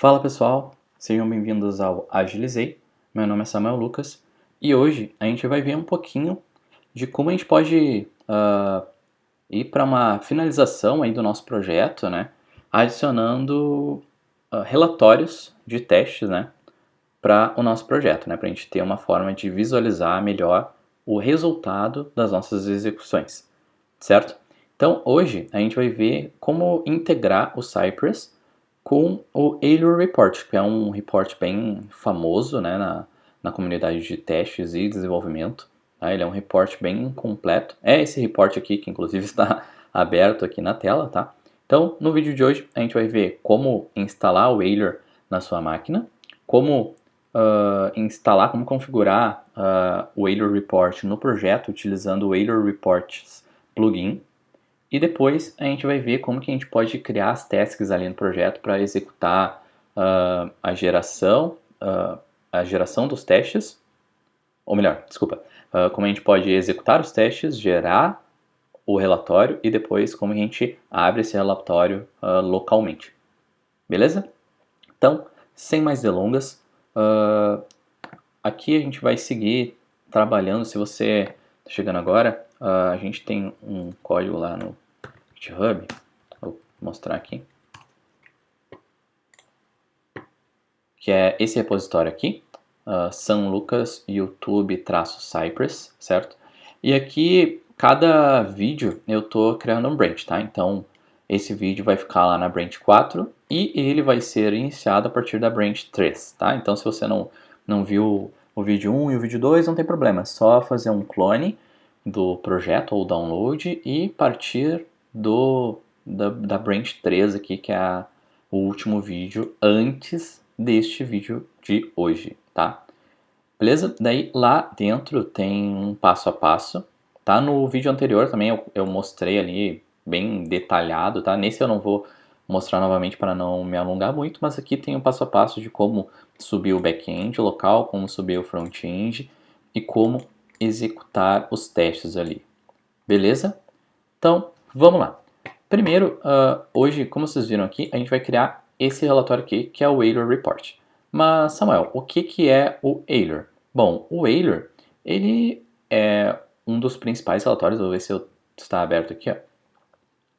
Fala pessoal, sejam bem-vindos ao Agilizei. Meu nome é Samuel Lucas e hoje a gente vai ver um pouquinho de como a gente pode ir para uma finalização aí do nosso projeto, né? Adicionando relatórios de testes, né? Para o nosso projeto, né? Para a gente ter uma forma de visualizar melhor o resultado das nossas execuções, certo? Então hoje a gente vai ver como integrar o Cypress com o Ailur Report, que é um report bem famoso, né, na comunidade de testes e desenvolvimento. Tá? Ele é um report bem completo. É esse report aqui que inclusive está aberto aqui na tela, tá? Então, no vídeo de hoje a gente vai ver como instalar o Ailur na sua máquina, como instalar, como configurar o Ailur Report no projeto utilizando o Ailur Reports plugin. E depois a gente vai ver como que a gente pode criar as tasks ali no projeto para executar a geração dos testes, ou melhor, desculpa, como a gente pode executar os testes, gerar o relatório e depois como a gente abre esse relatório localmente. Beleza? Então, sem mais delongas, aqui a gente vai seguir trabalhando. Se você está chegando agora, a gente tem um código lá no GitHub. Vou mostrar aqui, que é esse repositório aqui, São Lucas YouTube-Cypress, certo? E aqui, cada vídeo eu tô criando um branch, tá? Então, esse vídeo vai ficar lá na branch 4 e ele vai ser iniciado a partir da branch 3, tá? Então, se você não viu o vídeo 1 e o vídeo 2, não tem problema, é só fazer um clone do projeto ou download e partir da branch 3 aqui, que é o último vídeo antes deste vídeo de hoje, tá? Beleza? Daí lá dentro tem um passo a passo, tá? No vídeo anterior também eu mostrei ali bem detalhado, tá? Nesse eu não vou mostrar novamente para não me alongar muito, mas aqui tem um passo a passo de como subir o back-end local, como subir o front-end e como executar os testes ali. Beleza? Então, vamos lá. Primeiro, hoje, como vocês viram aqui, a gente vai criar esse relatório aqui, que é o Ailur Report. Mas, Samuel, o que é o Ailur? Bom, o Ailur, ele é um dos principais relatórios. Vou ver se está aberto aqui,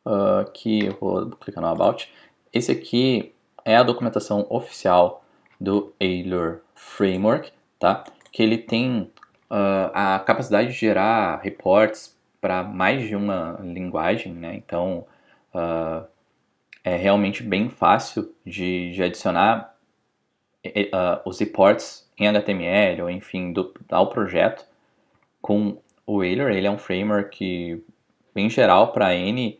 ó. Aqui eu vou clicar no About. Esse aqui é a documentação oficial do Ailur Framework, tá? Que ele tem a capacidade de gerar reports para mais de uma linguagem, né? Então, é realmente bem fácil de adicionar os reports em HTML ou enfim ao projeto com o Ailur. Ele é um framework bem geral para N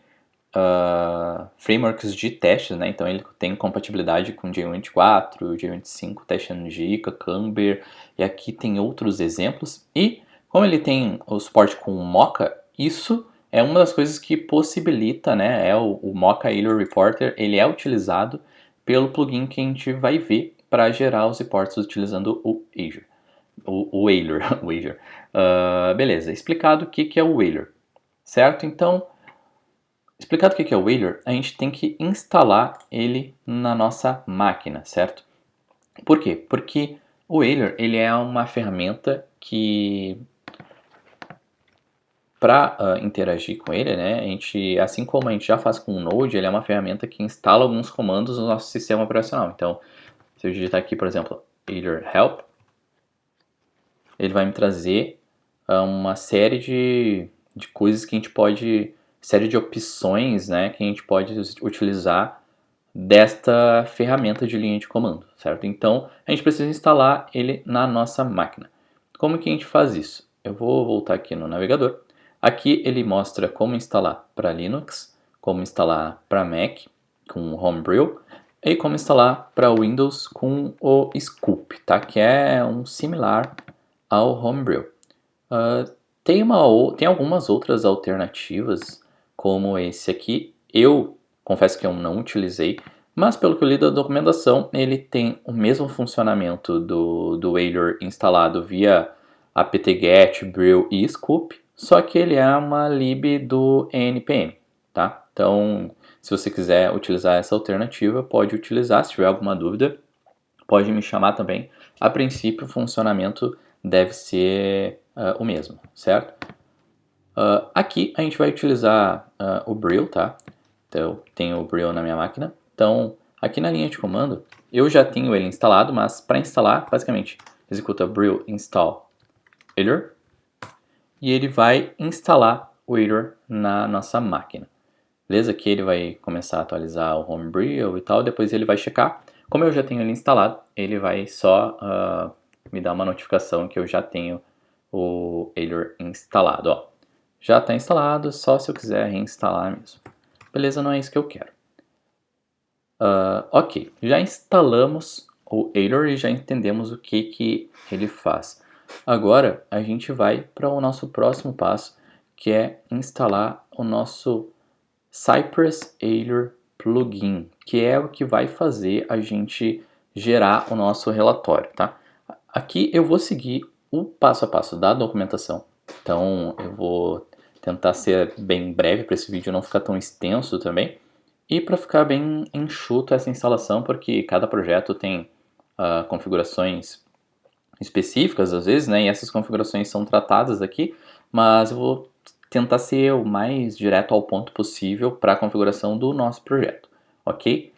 frameworks de testes, né? Então ele tem compatibilidade com JUnit 4, JUnit 5, TestNG, Cucumber, e aqui tem outros exemplos. E como ele tem o suporte com o Mocha, isso é uma das coisas que possibilita, né? O Mocha Ailur Reporter, ele é utilizado pelo plugin que a gente vai ver para gerar os reports utilizando o Azure. O Ailur. O Azure. Beleza, explicado o que é o Ailur, certo? Então, explicado o que é o Ailur, a gente tem que instalar ele na nossa máquina, certo? Por quê? Porque o Ailur, ele é uma ferramenta que, para interagir com ele, né, a gente, assim como a gente já faz com o Node, ele é uma ferramenta que instala alguns comandos no nosso sistema operacional. Então, se eu digitar aqui, por exemplo, Ailur Help, ele vai me trazer uma série de coisas que a gente pode, série de opções, né, que a gente pode utilizar desta ferramenta de linha de comando, certo? Então, a gente precisa instalar ele na nossa máquina. Como que a gente faz isso? Eu vou voltar aqui no navegador. Aqui ele mostra como instalar para Linux, como instalar para Mac com o Homebrew e como instalar para Windows com o Scoop, tá? Que é um similar ao Homebrew. Tem algumas outras alternativas, como esse aqui. Eu confesso que eu não utilizei, mas pelo que eu li da documentação, ele tem o mesmo funcionamento do Ailur instalado via apt-get, brew e scoop, só que ele é uma lib do npm, tá? Então, Se você quiser utilizar essa alternativa, pode utilizar. Se tiver alguma dúvida, pode me chamar também. A princípio, o funcionamento deve ser o mesmo, certo? Aqui a gente vai utilizar o Brill, tá? Então, eu tenho o Brill na minha máquina. Então, aqui na linha de comando, eu já tenho ele instalado, mas para instalar, basicamente, executa Brill install Ailer e ele vai instalar o Ailer na nossa máquina. Beleza? Aqui ele vai começar a atualizar o Homebrew e tal, depois ele vai checar. Como eu já tenho ele instalado, ele vai só me dar uma notificação que eu já tenho o Ailer instalado. Ó. Já está instalado, só se eu quiser reinstalar mesmo. Beleza, não é isso que eu quero. Ok, já instalamos o Ailer e já entendemos o que ele faz. Agora a gente vai para o nosso próximo passo, que é instalar o nosso Cypress Ailer Plugin, que é o que vai fazer a gente gerar o nosso relatório, tá? Aqui eu vou seguir o passo a passo da documentação, então eu vou tentar ser bem breve para esse vídeo não ficar tão extenso também, e para ficar bem enxuto essa instalação, porque cada projeto tem configurações específicas às vezes, né? E essas configurações são tratadas aqui, mas eu vou tentar ser o mais direto ao ponto possível para a configuração do nosso projeto, ok?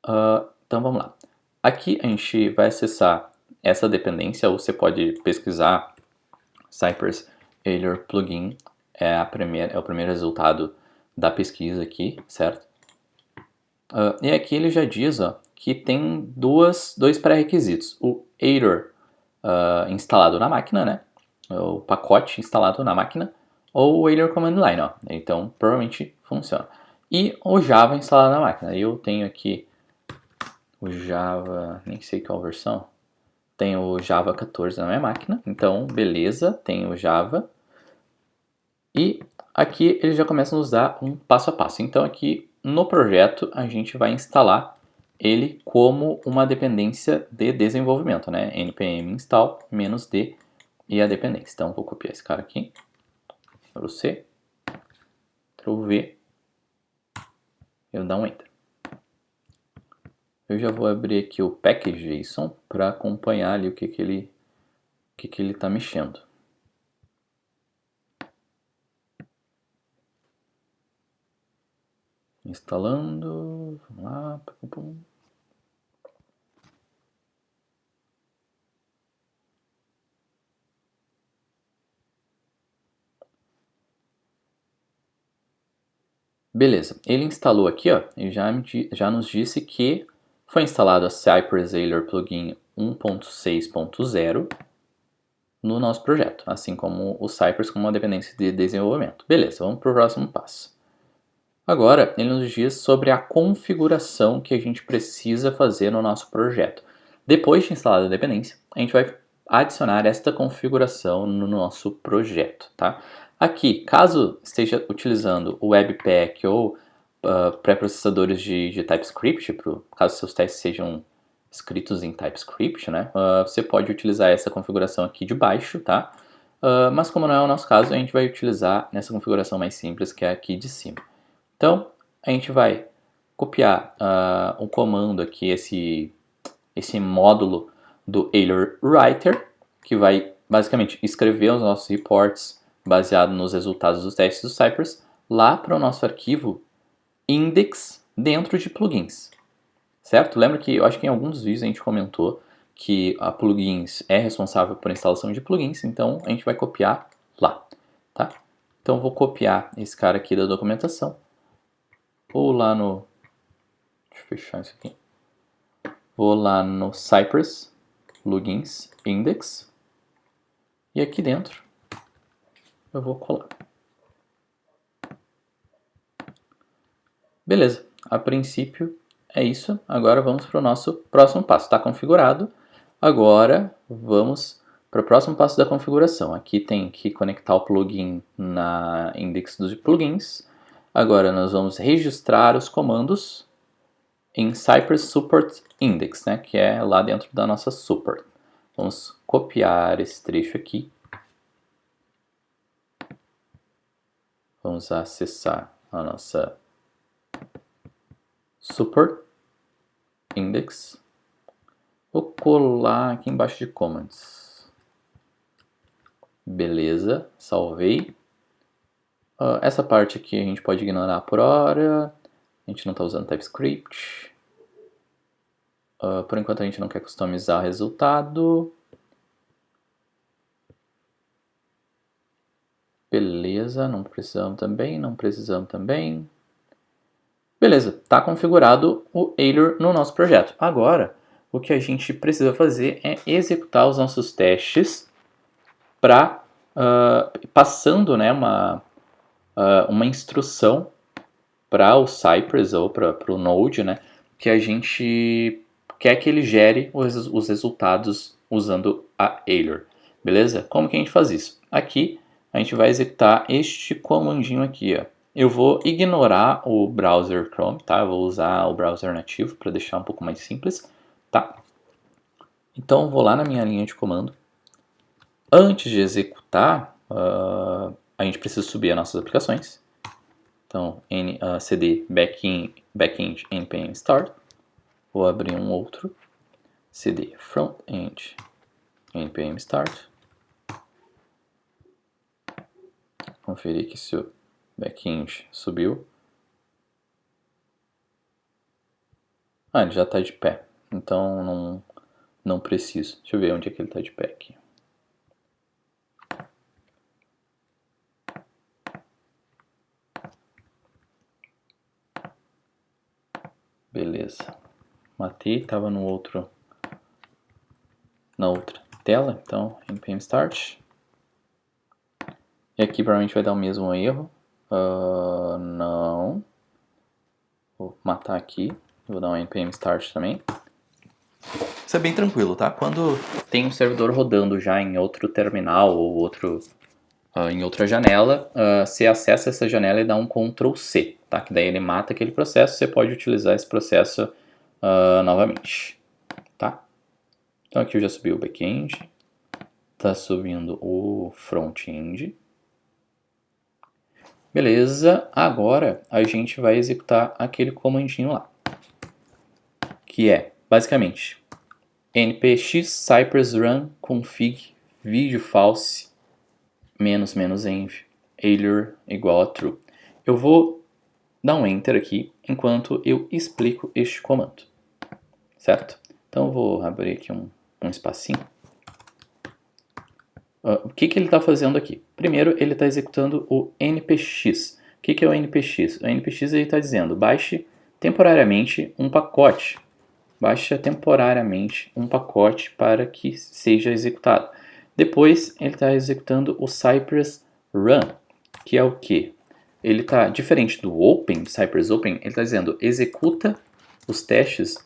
Então vamos lá. Aqui a gente vai acessar essa dependência, ou você pode pesquisar Cypress Ailer Plugin, é o primeiro resultado da pesquisa aqui, certo? E aqui ele já diz que tem dois pré-requisitos. O Ailer instalado na máquina, né? O pacote instalado na máquina, ou o Ailer Command Line, ó. Então provavelmente funciona. E o Java instalado na máquina. Eu tenho aqui o Java, nem sei qual versão. Tenho o Java 14 na minha máquina, então beleza, tenho o Java. E aqui ele já começa a nos dar um passo a passo. Então aqui no projeto a gente vai instalar ele como uma dependência de desenvolvimento, né? npm install -d e a dependência. Então vou copiar esse cara aqui, Ctrl C, Ctrl V, eu dar um Enter. Eu já vou abrir aqui o package.json para acompanhar ali o que ele está mexendo. Instalando, vamos lá, pum, pum. Beleza, ele instalou aqui, ó, e já nos disse que foi instalado a Cypress Ailer Plugin 1.6.0 no nosso projeto, assim como o Cypress como uma dependência de desenvolvimento. Beleza, vamos para o próximo passo. Agora, ele nos diz sobre a configuração que a gente precisa fazer no nosso projeto. Depois de instalada a dependência, a gente vai adicionar esta configuração no nosso projeto, tá? Aqui, caso esteja utilizando o Webpack ou pré-processadores de TypeScript, caso seus testes sejam escritos em TypeScript, né? Você pode utilizar essa configuração aqui de baixo, tá? Mas como não é o nosso caso, a gente vai utilizar nessa configuração mais simples, que é aqui de cima. Então, a gente vai copiar um comando aqui, esse módulo do Ailer Writer, que vai basicamente escrever os nossos reports baseado nos resultados dos testes do Cypress, lá para o nosso arquivo index dentro de plugins, certo? Lembra que eu acho que em alguns vídeos a gente comentou que a plugins é responsável por instalação de plugins, então a gente vai copiar lá, tá? Então eu vou copiar esse cara aqui da documentação, vou lá no, deixa eu fechar isso aqui, vou lá no Cypress plugins index e aqui dentro eu vou colar. Beleza, a princípio é isso. Agora vamos para o nosso próximo passo. Está configurado. Agora vamos para o próximo passo da configuração. Aqui tem que conectar o plugin na index dos plugins. Agora nós vamos registrar os comandos em Cypress Support Index, né, que é lá dentro da nossa support. Vamos copiar esse trecho aqui. Vamos acessar a nossa support index. Vou colar aqui embaixo de comments. Beleza, salvei. Essa parte aqui a gente pode ignorar por hora. A gente não está usando TypeScript. Por enquanto a gente não quer customizar o resultado. Beleza, não precisamos também. Beleza, está configurado o Ailer no nosso projeto. Agora, o que a gente precisa fazer é executar os nossos testes para passando, né, uma instrução para o Cypress ou para o Node, né, que a gente quer que ele gere os resultados usando a Ailer. Beleza? Como que a gente faz isso? Aqui a gente vai executar este comandinho aqui, ó. Eu vou ignorar o browser Chrome, tá? Eu vou usar o browser nativo para deixar um pouco mais simples, tá? Então eu vou lá na minha linha de comando. Antes de executar, a gente precisa subir as nossas aplicações. Então, cd backend npm start. Vou abrir um outro. cd frontend npm start. Conferir que se o backend subiu. Ele já está de pé. Então não preciso. Deixa eu ver onde é que ele está de pé aqui. Beleza. Matei, estava na outra tela, então npm start. E aqui provavelmente vai dar o mesmo erro. Não. Vou matar aqui. Vou dar um npm start também. Isso é bem tranquilo, tá? Quando tem um servidor rodando já em outro terminal ou em outra janela, você acessa essa janela e dá um Ctrl C, tá? Que daí ele mata aquele processo, você pode utilizar esse processo novamente, tá? Então aqui eu já subi o back-end, tá subindo o front-end. Beleza, agora a gente vai executar aquele comandinho lá, que é, basicamente, npx cypress run config video false --env Ailer igual a true. Eu vou dar um enter aqui enquanto eu explico este comando, certo? Então eu vou abrir aqui um espacinho. O que ele está fazendo aqui? Primeiro ele está executando o npx. O que é o npx? O npx ele está dizendo baixe temporariamente um pacote. Baixa temporariamente um pacote para que seja executado. Depois ele está executando o Cypress Run, que é o que? Ele está diferente do Open, Cypress Open, ele está dizendo executa os testes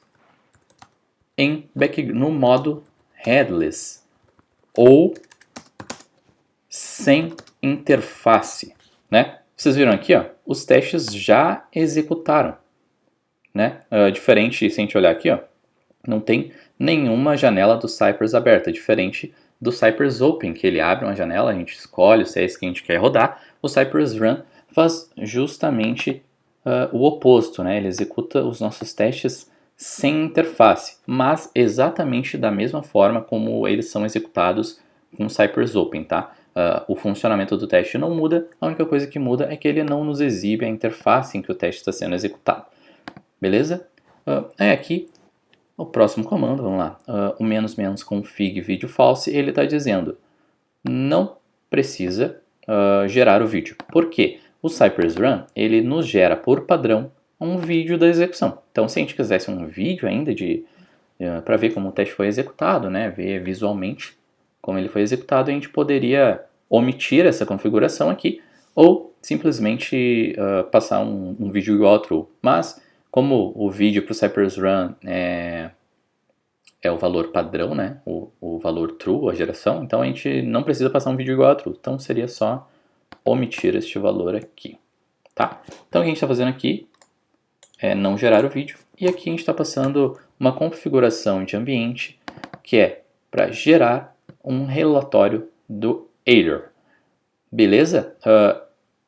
no modo headless ou sem interface, né? Vocês viram aqui, ó, os testes já executaram, né? Diferente, se a gente olhar aqui, ó, não tem nenhuma janela do Cypress aberta, diferente do Cypress Open, que ele abre uma janela, a gente escolhe se é esse que a gente quer rodar. O Cypress Run faz justamente o oposto, né? Ele executa os nossos testes sem interface, mas exatamente da mesma forma como eles são executados com o Cypress Open, tá? O funcionamento do teste não muda, a única coisa que muda é que ele não nos exibe a interface em que o teste está sendo executado. Beleza? Aqui o próximo comando, vamos lá, o config video false, ele está dizendo não precisa gerar o vídeo. Por quê? O Cypress Run, ele nos gera por padrão um vídeo da execução. Então, se a gente quisesse um vídeo ainda para ver como o teste foi executado, né, ver visualmente como ele foi executado, a gente poderia omitir essa configuração aqui ou simplesmente passar um vídeo igual a true. Mas, como o vídeo para o Cypress Run é o valor padrão, né? O valor true, a geração, então a gente não precisa passar um vídeo igual a true. Então seria só omitir este valor aqui, tá? Então o que a gente está fazendo aqui é não gerar o vídeo. E aqui a gente está passando uma configuração de ambiente que é para gerar um relatório do Ailer. Beleza?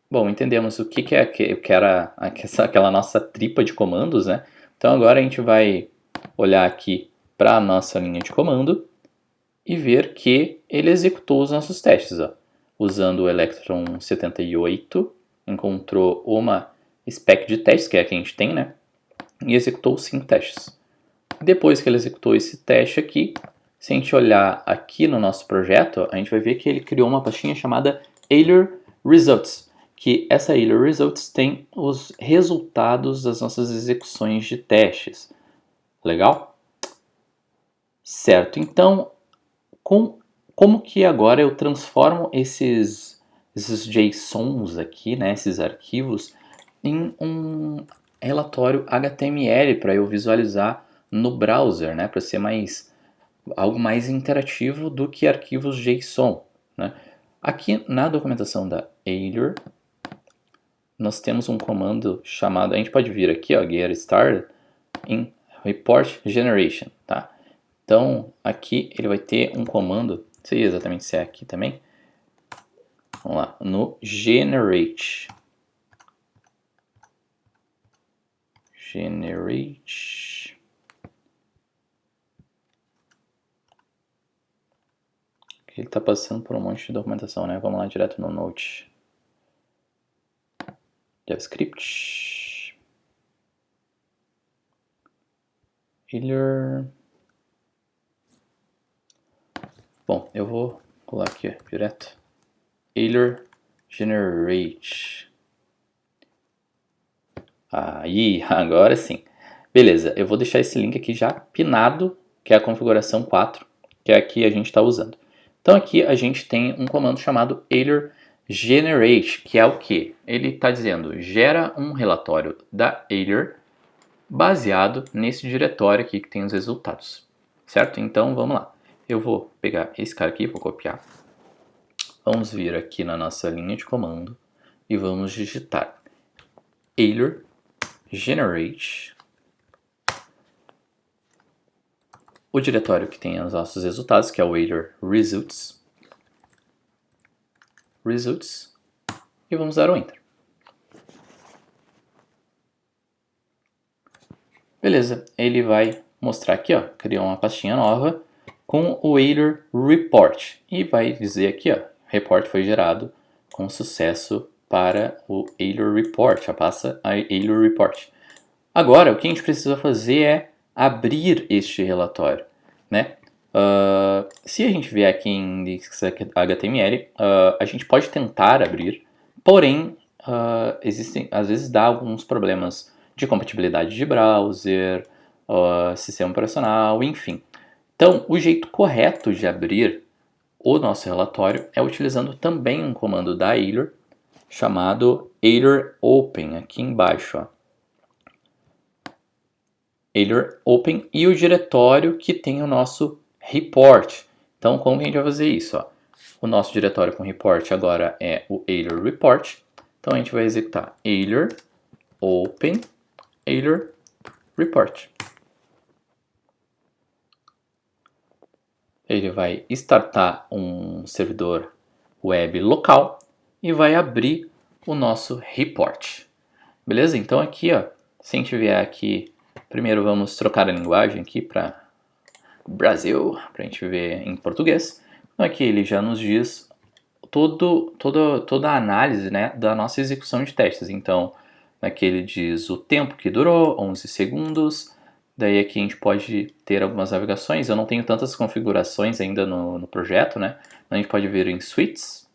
Bom, entendemos o que era aquela nossa tripa de comandos, né? Então agora a gente vai olhar aqui para a nossa linha de comando e ver que ele executou os nossos testes. Ó. Usando o Electron 78, encontrou uma spec de testes, que é a que a gente tem, né? E executou 5 testes. Depois que ele executou esse teste aqui, se a gente olhar aqui no nosso projeto, a gente vai ver que ele criou uma pastinha chamada Euler Results, que essa Euler Results tem os resultados das nossas execuções de testes. Legal? Certo, então, como que agora eu transformo esses JSONs aqui, né, esses arquivos, em um relatório HTML para eu visualizar no browser, né, para ser algo mais interativo do que arquivos JSON, né? Aqui na documentação da Euler, nós temos um comando chamado, a gente pode vir aqui, ó, get started em report generation, tá? Então aqui ele vai ter um comando, não sei exatamente se é aqui também. Vamos lá, no generate. Ele está passando por um monte de documentação, né? Vamos lá direto no Node. JavaScript. Euler. Bom, eu vou pular aqui ó, direto. Euler generate. Aí, agora sim. Beleza, eu vou deixar esse link aqui já pinado, que é a configuração 4, que é a que a gente está usando. Então aqui a gente tem um comando chamado Euler generate, que é o que? Ele está dizendo, gera um relatório da Euler baseado nesse diretório aqui que tem os resultados, certo? Então vamos lá. Eu vou pegar esse cara aqui, vou copiar. Vamos vir aqui na nossa linha de comando e vamos digitar Euler generate, o diretório que tem os nossos resultados, que é o Euler results, e vamos dar o Enter. Beleza, ele vai mostrar aqui, ó, criou uma pastinha nova com o Euler report, e vai dizer aqui, ó, report foi gerado com sucesso para o Euler report, a pasta Euler report. Agora, o que a gente precisa fazer é abrir este relatório, né? Se a gente vier aqui em index.html, a gente pode tentar abrir, porém, existem, às vezes dá alguns problemas de compatibilidade de browser, sistema operacional, enfim. Então, o jeito correto de abrir o nosso relatório é utilizando também um comando da Euler, chamado Euler Open, aqui embaixo, ó. Euler Open e o diretório que tem o nosso report. Então, como que a gente vai fazer isso? Ó? O nosso diretório com report agora é o Euler Report. Então, a gente vai executar Euler Open Euler Report. Ele vai startar um servidor web local e vai abrir o nosso report. Beleza? Então, aqui, ó, se a gente vier aqui, primeiro vamos trocar a linguagem aqui para Brasil, para a gente ver em português. Então aqui ele já nos diz toda a análise, né, da nossa execução de testes. Então aqui ele diz o tempo que durou, 11 segundos. Daí aqui a gente pode ter algumas navegações. Eu não tenho tantas configurações ainda no projeto, né? A gente pode ver em suites.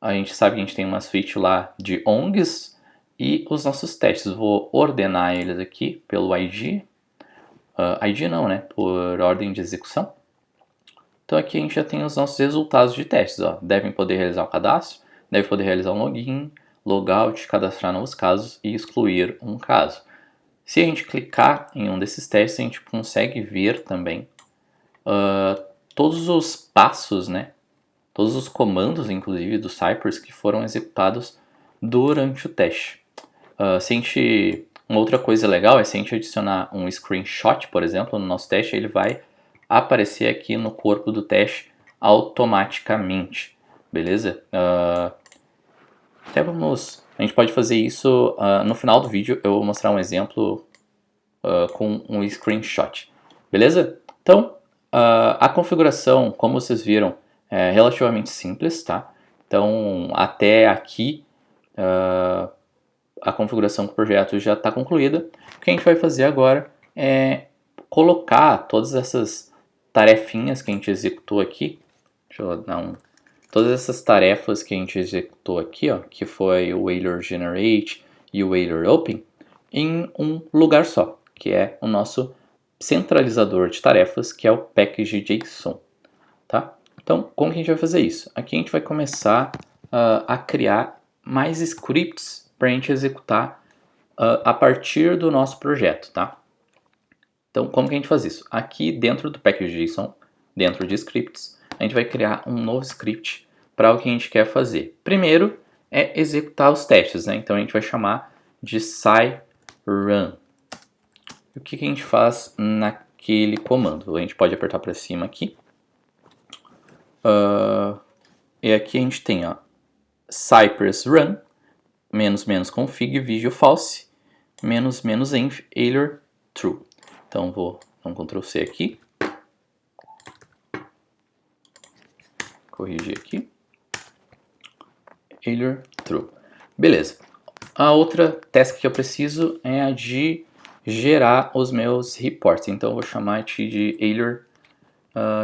A gente sabe que a gente tem uma suite lá de ONGs e os nossos testes. Vou ordenar eles aqui pelo ID. ID não, né? Por ordem de execução. Então aqui a gente já tem os nossos resultados de testes. Ó. Devem poder realizar um cadastro, deve poder realizar um login, logout, cadastrar novos casos e excluir um caso. Se a gente clicar em um desses testes, a gente consegue ver também todos os passos, né? Todos os comandos, inclusive, do Cypress que foram executados durante o teste. Uma outra coisa legal é se a gente adicionar um screenshot, por exemplo, no nosso teste, ele vai aparecer aqui no corpo do teste automaticamente, beleza? A gente pode fazer isso no final do vídeo, eu vou mostrar um exemplo com um screenshot. Beleza? Então, a configuração, como vocês viram, é relativamente simples, tá? Então, até aqui, a configuração do projeto já está concluída. O que a gente vai fazer agora é colocar todas essas tarefinhas que a gente executou aqui. Deixa eu dar todas essas tarefas que a gente executou aqui, ó, que foi o Euler Generate e o Euler Open, em um lugar só, que é o nosso centralizador de tarefas, que é o package.json, tá? Então, como que a gente vai fazer isso? Aqui a gente vai começar a criar mais scripts para a gente executar a partir do nosso projeto, tá? Então, como que a gente faz isso? Aqui dentro do package.json, dentro de scripts, a gente vai criar um novo script para o que a gente quer fazer. Primeiro é executar os testes, né? Então a gente vai chamar de scirun. O que a gente faz naquele comando? A gente pode apertar para cima aqui. E aqui a gente tem, ó, Cypress run, --config video false, --env Euler true. Então vou dar um Ctrl C aqui. Corrigir aqui. Euler true. Beleza. A outra task que eu preciso é a de gerar os meus reports. Então eu vou chamar de Euler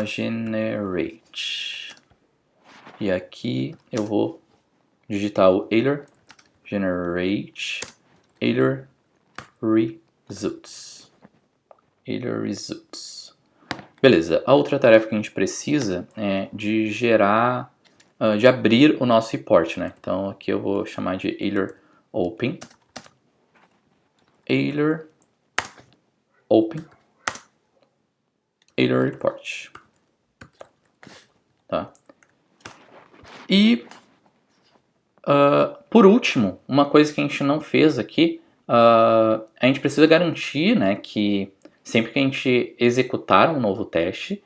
generate. E aqui eu vou digitar o Euler generate Euler results. Euler results. Beleza. A outra tarefa que a gente precisa é de gerar, de abrir o nosso report, né? Então aqui eu vou chamar de Euler open. Euler open. Euler report. Tá? E por último, uma coisa que a gente não fez aqui, a gente precisa garantir, né, que sempre que a gente executar um novo teste,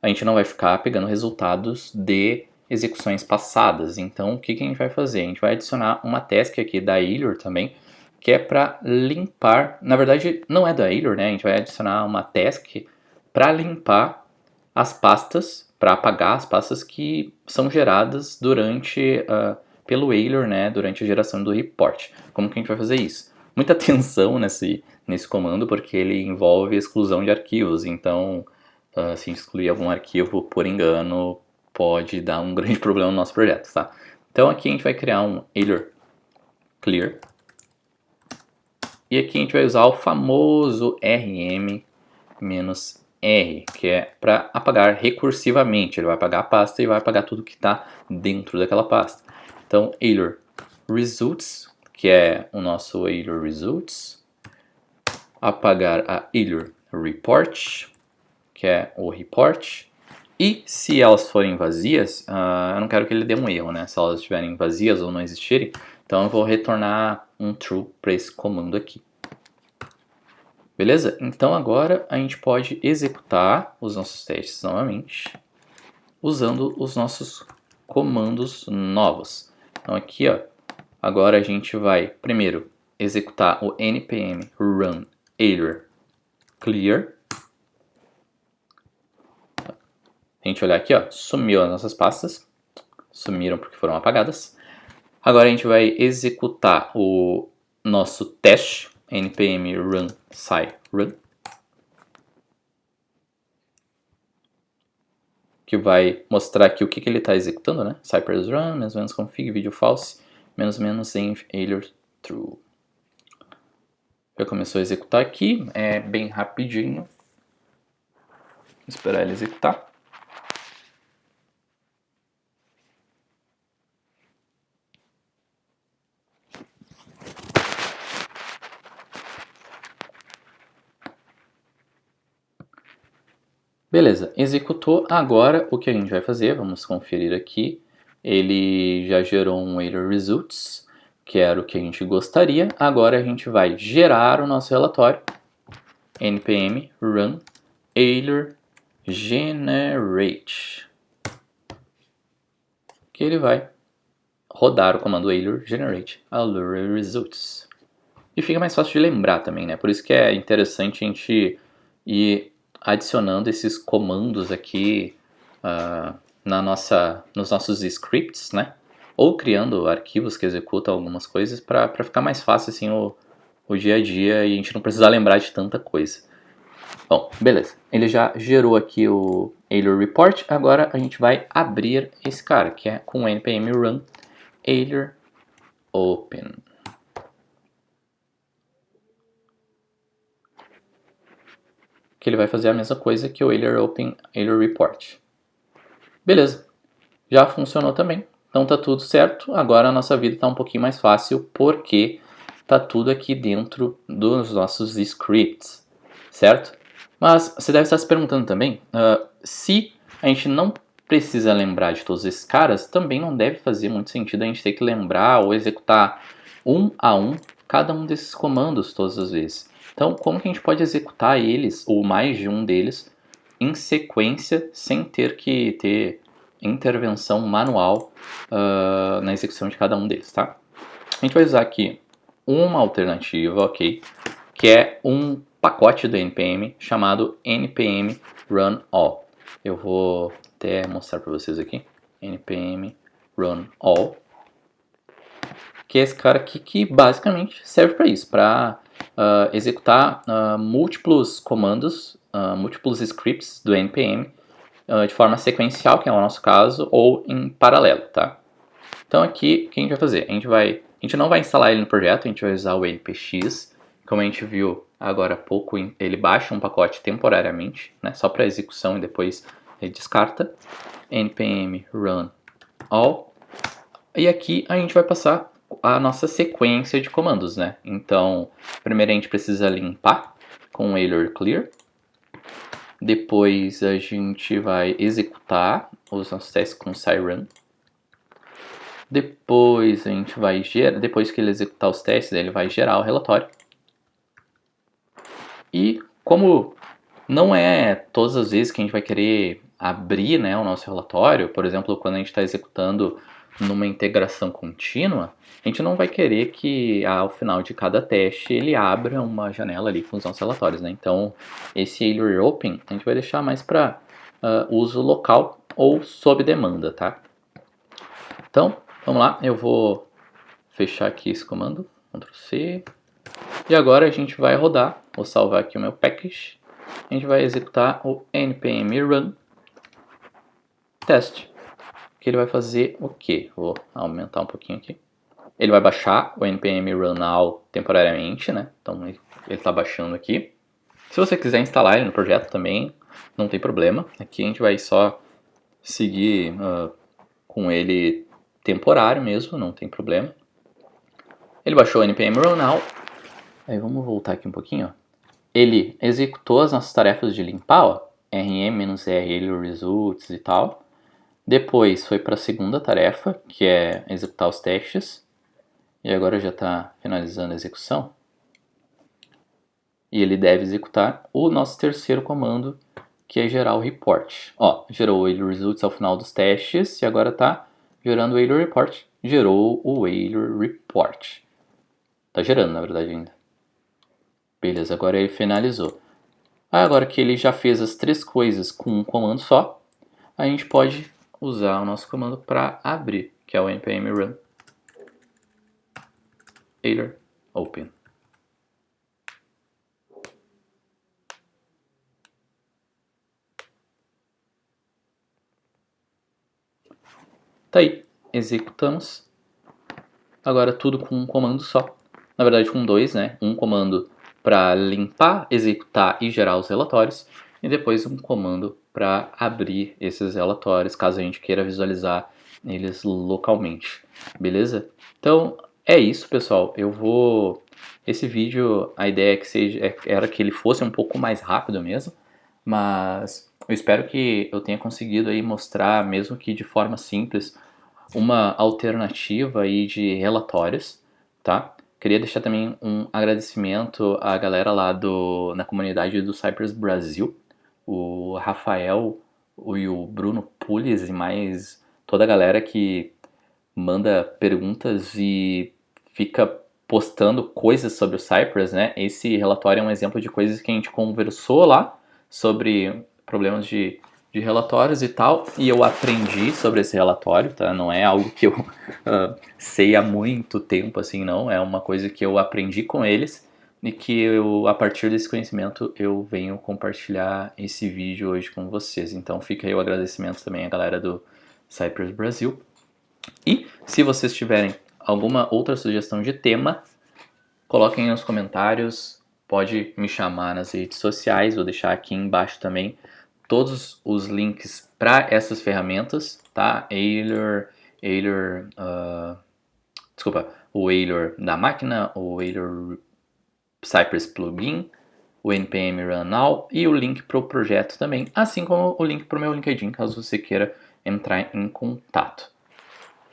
a gente não vai ficar pegando resultados de execuções passadas. Então, o que a gente vai fazer? A gente vai adicionar uma task aqui da Euler também, que é para limpar, na verdade não é da Euler, né? A gente vai adicionar uma task para limpar as pastas, para apagar as pastas que são geradas durante pelo Euler, né, durante a geração do report. Como que a gente vai fazer isso? Muita atenção nesse comando, porque ele envolve exclusão de arquivos. Então, se excluir algum arquivo por engano, pode dar um grande problema no nosso projeto, tá? Então aqui a gente vai criar um Euler clear. E aqui a gente vai usar o famoso rm-r, que é para apagar recursivamente. Ele vai apagar a pasta e vai apagar tudo que está dentro daquela pasta. Então, Euler results, que é o nosso Euler results. Apagar a Euler report, que é o report. E se elas forem vazias, eu não quero que ele dê um erro, né? Se elas estiverem vazias ou não existirem, então eu vou retornar um true para esse comando aqui. Beleza? Então agora a gente pode executar os nossos testes novamente, usando os nossos comandos novos. Então aqui, ó, agora a gente vai primeiro executar o npm run Euler clear. A gente olhar aqui, ó, sumiu as nossas pastas, sumiram porque foram apagadas. Agora a gente vai executar o nosso teste, npm run scirun, que vai mostrar aqui o que ele está executando, né? Cypress run, --config video false, --env Euler true. Já começou a executar aqui, é bem rapidinho. Vou esperar ele executar. Beleza, executou. Agora o que a gente vai fazer, vamos conferir aqui. Ele já gerou um Euler results, que era o que a gente gostaria. Agora a gente vai gerar o nosso relatório. npm run Euler generate, que ele vai rodar o comando Euler generate Euler results. E fica mais fácil de lembrar também, né? Por isso que é interessante a gente ir adicionando esses comandos aqui nos nossos scripts, né? Ou criando arquivos que executam algumas coisas para ficar mais fácil assim o dia a dia e a gente não precisar lembrar de tanta coisa. Bom, beleza. Ele já gerou aqui o Ailer Report. Agora a gente vai abrir esse cara, que é com npm run Ailer open. Que ele vai fazer a mesma coisa que o Ailer open Ailer Report. Beleza. Já funcionou também. Então tá tudo certo. Agora a nossa vida está um pouquinho mais fácil porque tá tudo aqui dentro dos nossos scripts, certo? Mas você deve estar se perguntando também, se a gente não precisa lembrar de todos esses caras, também não deve fazer muito sentido a gente ter que lembrar ou executar um a um cada um desses comandos todas as vezes. Então, como que a gente pode executar eles, ou mais de um deles, em sequência, sem ter que ter intervenção manual na execução de cada um deles, tá? A gente vai usar aqui uma alternativa, ok, que é um pacote do npm chamado npm run all. Eu vou até mostrar para vocês aqui, npm run all, que é esse cara aqui que basicamente serve para isso, para executar múltiplos comandos, múltiplos scripts do npm de forma sequencial, que é o nosso caso, ou em paralelo, tá? Então aqui, o que a gente vai fazer? A gente não vai instalar ele no projeto, a gente vai usar o npx. Como a gente viu agora há pouco, ele baixa um pacote temporariamente, né, só para execução e depois ele descarta. npm run all. E aqui a gente vai passar a nossa sequência de comandos, né? Então, primeiro a gente precisa limpar com o ailer clear. Depois a gente vai executar os nossos testes com Siren. Depois a gente vai depois que ele executar os testes, ele vai gerar o relatório. E como não é todas as vezes que a gente vai querer abrir, né, o nosso relatório, por exemplo, quando a gente está executando numa integração contínua, a gente não vai querer que ao final de cada teste ele abra uma janela ali com os nossos relatórios, né? Então esse Ailer Open a gente vai deixar mais para uso local ou sob demanda, tá? Então vamos lá, eu vou fechar aqui esse comando, Ctrl C, e agora a gente vai rodar, vou salvar aqui o meu package, a gente vai executar o npm run test, que ele vai fazer o quê? Vou aumentar um pouquinho aqui. Ele vai baixar o npm run all temporariamente, né? Então ele está baixando aqui. Se você quiser instalar ele no projeto também, não tem problema. Aqui a gente vai só seguir com ele temporário mesmo, não tem problema. Ele baixou o npm run all. Aí vamos voltar aqui um pouquinho, ó. Ele executou as nossas tarefas de limpar, ó, rm-r results e tal. Depois foi para a segunda tarefa, que é executar os testes. E agora já está finalizando a execução. E ele deve executar o nosso terceiro comando, que é gerar o report. Ó, gerou o Ailer results ao final dos testes e agora está gerando o Ailer report. Gerou o Ailer report. Está gerando, na verdade, ainda. Beleza, agora ele finalizou. Agora que ele já fez as três coisas com um comando só, a gente pode usar o nosso comando para abrir, que é o npm run ailer open. Tá aí, executamos. Agora tudo com um comando só. Na verdade com dois, né? Um comando para limpar, executar e gerar os relatórios. E depois um comando para abrir esses relatórios, caso a gente queira visualizar eles localmente. Beleza? Então é isso, pessoal. Esse vídeo, a ideia é que era que ele fosse um pouco mais rápido mesmo. Mas eu espero que eu tenha conseguido aí mostrar, mesmo que de forma simples, uma alternativa aí de relatórios, tá? Queria deixar também um agradecimento à galera lá na comunidade do Cypress Brasil, o Rafael e o Bruno Pulis e mais toda a galera que manda perguntas e fica postando coisas sobre o Cypress, né? Esse relatório é um exemplo de coisas que a gente conversou lá sobre problemas de relatórios e tal, e eu aprendi sobre esse relatório, tá? Não é algo que eu sei há muito tempo, assim, não. É uma coisa que eu aprendi com eles e que eu, a partir desse conhecimento, eu venho compartilhar esse vídeo hoje com vocês. Então fica aí o agradecimento também à galera do Cypress Brasil. E se vocês tiverem alguma outra sugestão de tema, coloquem nos comentários, pode me chamar nas redes sociais, vou deixar aqui embaixo também todos os links para essas ferramentas, tá? O Euler da máquina, o Euler Cypress Plugin, o npm Run Now e o link para o projeto também, assim como o link para o meu LinkedIn, caso você queira entrar em contato.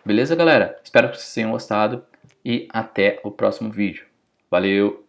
Beleza, galera? Espero que vocês tenham gostado e até o próximo vídeo. Valeu!